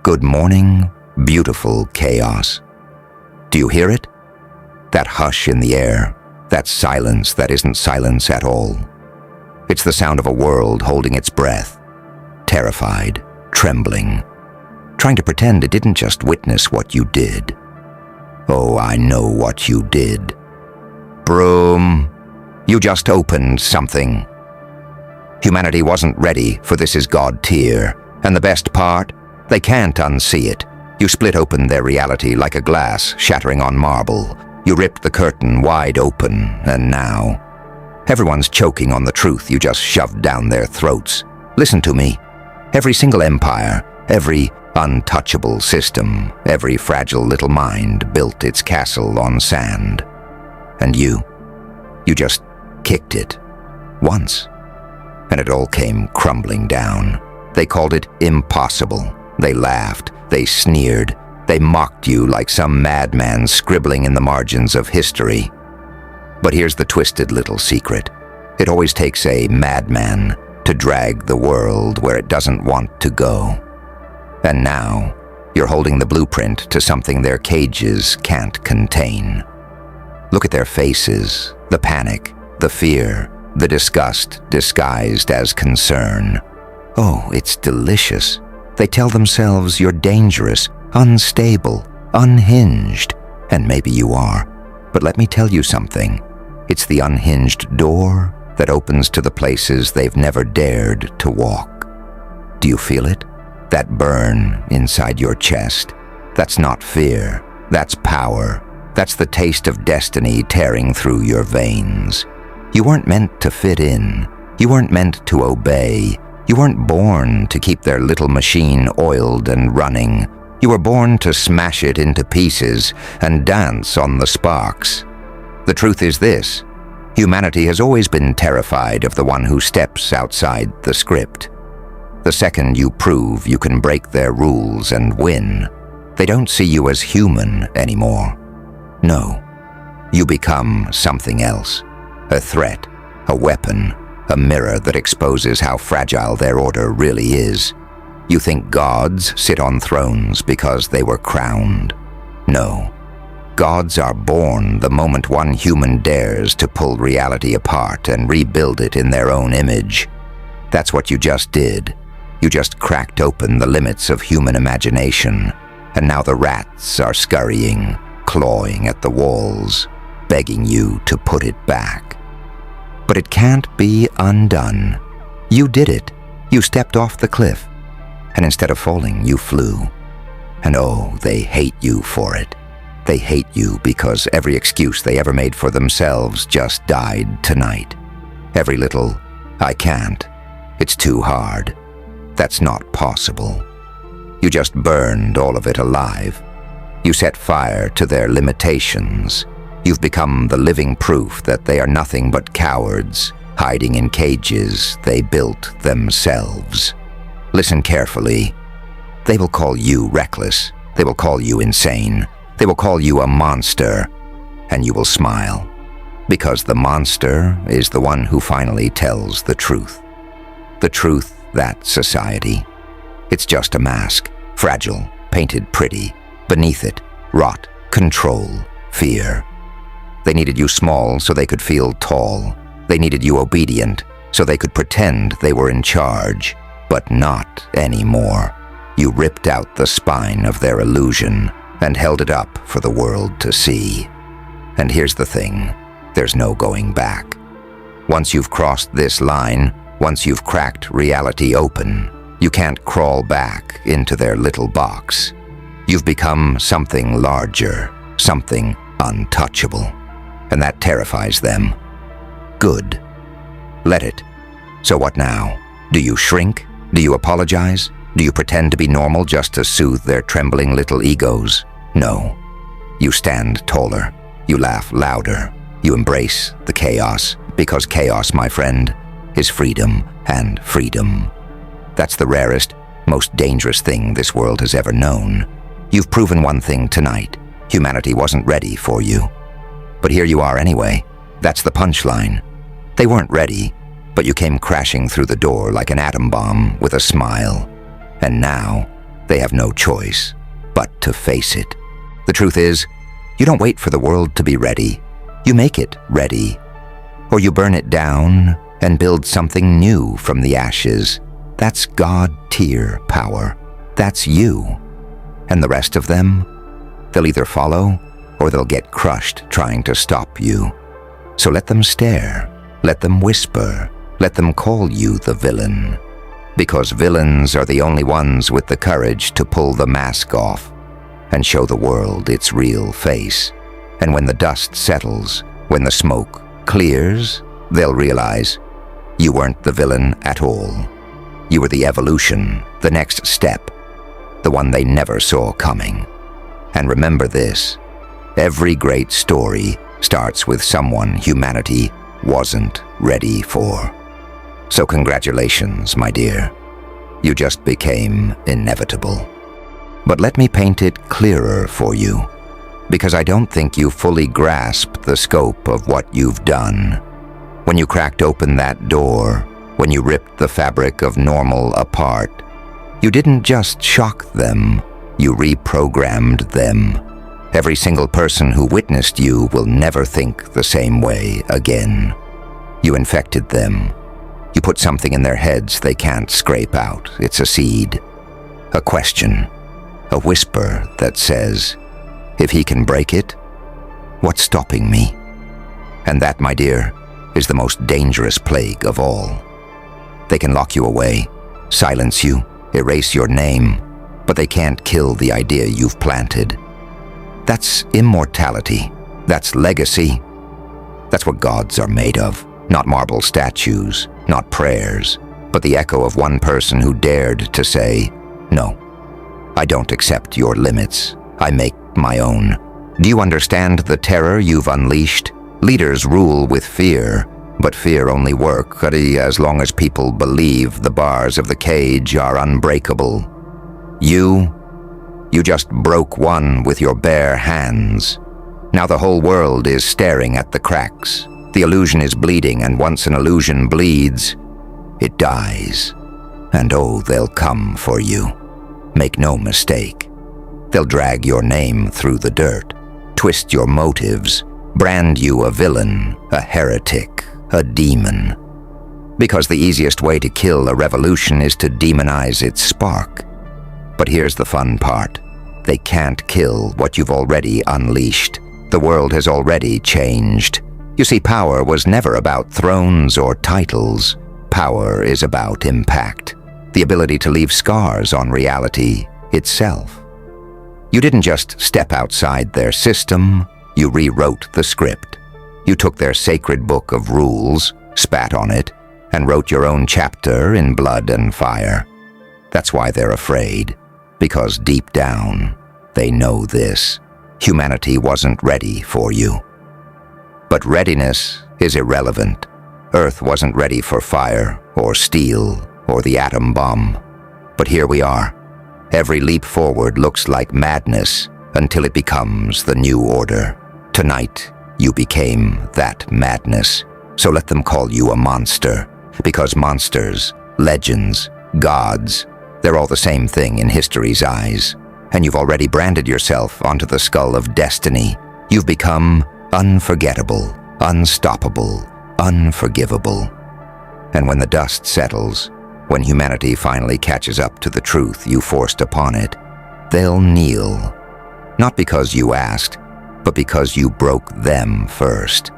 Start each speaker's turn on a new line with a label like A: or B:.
A: Good morning, beautiful chaos. Do you hear it? That hush in the air, that silence that isn't silence at all. It's the sound of a world holding its breath, terrified, trembling, trying to pretend it didn't just witness what you did. Oh, I know what you did. BROOO, you just opened something. Humanity wasn't ready for This Is God tier, and the best part? They can't unsee it. You split open their reality like a glass shattering on marble. You ripped the curtain wide open, and now everyone's choking on the truth you just shoved down their throats. Listen to me. Every single empire, every untouchable system, every fragile little mind built its castle on sand. And you just kicked it. Once. And it all came crumbling down. They called it impossible. They laughed. They sneered. They mocked you like some madman scribbling in the margins of history. But here's the twisted little secret. It always takes a madman to drag the world where it doesn't want to go. And now, you're holding the blueprint to something their cages can't contain. Look at their faces, the panic, the fear, the disgust disguised as concern. Oh, it's delicious. They tell themselves you're dangerous, unstable, unhinged, and maybe you are. But let me tell you something. It's the unhinged door that opens to the places they've never dared to walk. Do you feel it? That burn inside your chest? That's not fear. That's power. That's the taste of destiny tearing through your veins. You weren't meant to fit in. You weren't meant to obey. You weren't born to keep their little machine oiled and running. You were born to smash it into pieces and dance on the sparks. The truth is this: humanity has always been terrified of the one who steps outside the script. The second you prove you can break their rules and win, they don't see you as human anymore. No, you become something else. A threat, a weapon, a mirror that exposes how fragile their order really is. You think gods sit on thrones because they were crowned. No. Gods are born the moment one human dares to pull reality apart and rebuild it in their own image. That's what you just did. You just cracked open the limits of human imagination, and now the rats are scurrying, clawing at the walls, begging you to put it back. But it can't be undone. You did it. You stepped off the cliff. And instead of falling, you flew. And oh, they hate you for it. They hate you because every excuse they ever made for themselves just died tonight. Every little, I can't. It's too hard. That's not possible. You just burned all of it alive. You set fire to their limitations. You've become the living proof that they are nothing but cowards, hiding in cages they built themselves. Listen carefully. They will call you reckless. They will call you insane. They will call you a monster. And you will smile. Because the monster is the one who finally tells the truth. The truth that society. It's just a mask, fragile, painted pretty. Beneath it, rot, control, fear. They needed you small so they could feel tall. They needed you obedient so they could pretend they were in charge. But not anymore. You ripped out the spine of their illusion and held it up for the world to see. And here's the thing, there's no going back. Once you've crossed this line, once you've cracked reality open, you can't crawl back into their little box. You've become something larger, something untouchable. And that terrifies them. Good. Let it. So what now? Do you shrink? Do you apologize? Do you pretend to be normal just to soothe their trembling little egos? No. You stand taller. You laugh louder. You embrace the chaos, because chaos, my friend, is freedom, and freedom. That's the rarest, most dangerous thing this world has ever known. You've proven one thing tonight. Humanity wasn't ready for you. But here you are anyway. That's the punchline. They weren't ready, but you came crashing through the door like an atom bomb with a smile. And now, They have no choice but to face it. The truth is, you don't wait for the world to be ready. You make it ready. Or you burn it down and build something new from the ashes. That's God-tier power. That's you. And the rest of them? They'll either follow or they'll get crushed trying to stop you. So let them stare. Let them whisper. Let them call you the villain. Because villains are the only ones with the courage to pull the mask off and show the world its real face. And when the dust settles, when the smoke clears, they'll realize you weren't the villain at all. You were the evolution, the next step, the one they never saw coming. And remember this, every great story starts with someone humanity wasn't ready for. So congratulations, my dear. You just became inevitable. But let me paint it clearer for you, because I don't think you fully grasp the scope of what you've done. When you cracked open that door, when you ripped the fabric of normal apart, you didn't just shock them, you reprogrammed them. Every single person who witnessed you will never think the same way again. You infected them. You put something in their heads they can't scrape out. It's a seed, a question, a whisper that says, if he can break it, what's stopping me? And that, my dear, is the most dangerous plague of all. They can lock you away, silence you, erase your name, but they can't kill the idea you've planted. That's immortality. That's legacy. That's what gods are made of. Not marble statues, not prayers, but the echo of one person who dared to say, no, I don't accept your limits. I make my own. Do you understand the terror you've unleashed? Leaders rule with fear, but fear only works as long as people believe the bars of the cage are unbreakable. You just broke one with your bare hands. Now the whole world is staring at the cracks. The illusion is bleeding, and once an illusion bleeds, it dies. And oh, they'll come for you. Make no mistake. They'll drag your name through the dirt, twist your motives, brand you a villain, a heretic, a demon. Because the easiest way to kill a revolution is to demonize its spark. But here's the fun part. They can't kill what you've already unleashed. The world has already changed. You see, power was never about thrones or titles. Power is about impact, the ability to leave scars on reality itself. You didn't just step outside their system, you rewrote the script. You took their sacred book of rules, spat on it, and wrote your own chapter in blood and fire. That's why they're afraid, because deep down, they know this. Humanity wasn't ready for you. But readiness is irrelevant. Earth wasn't ready for fire or steel or the atom bomb. But here we are. Every leap forward looks like madness until it becomes the new order. Tonight, you became that madness. So let them call you a monster, because monsters, legends, gods, they're all the same thing in history's eyes. And you've already branded yourself onto the skull of destiny. You've become unforgettable, unstoppable, unforgivable. And when the dust settles, when humanity finally catches up to the truth you forced upon it, they'll kneel. Not because you asked, but because you broke them first.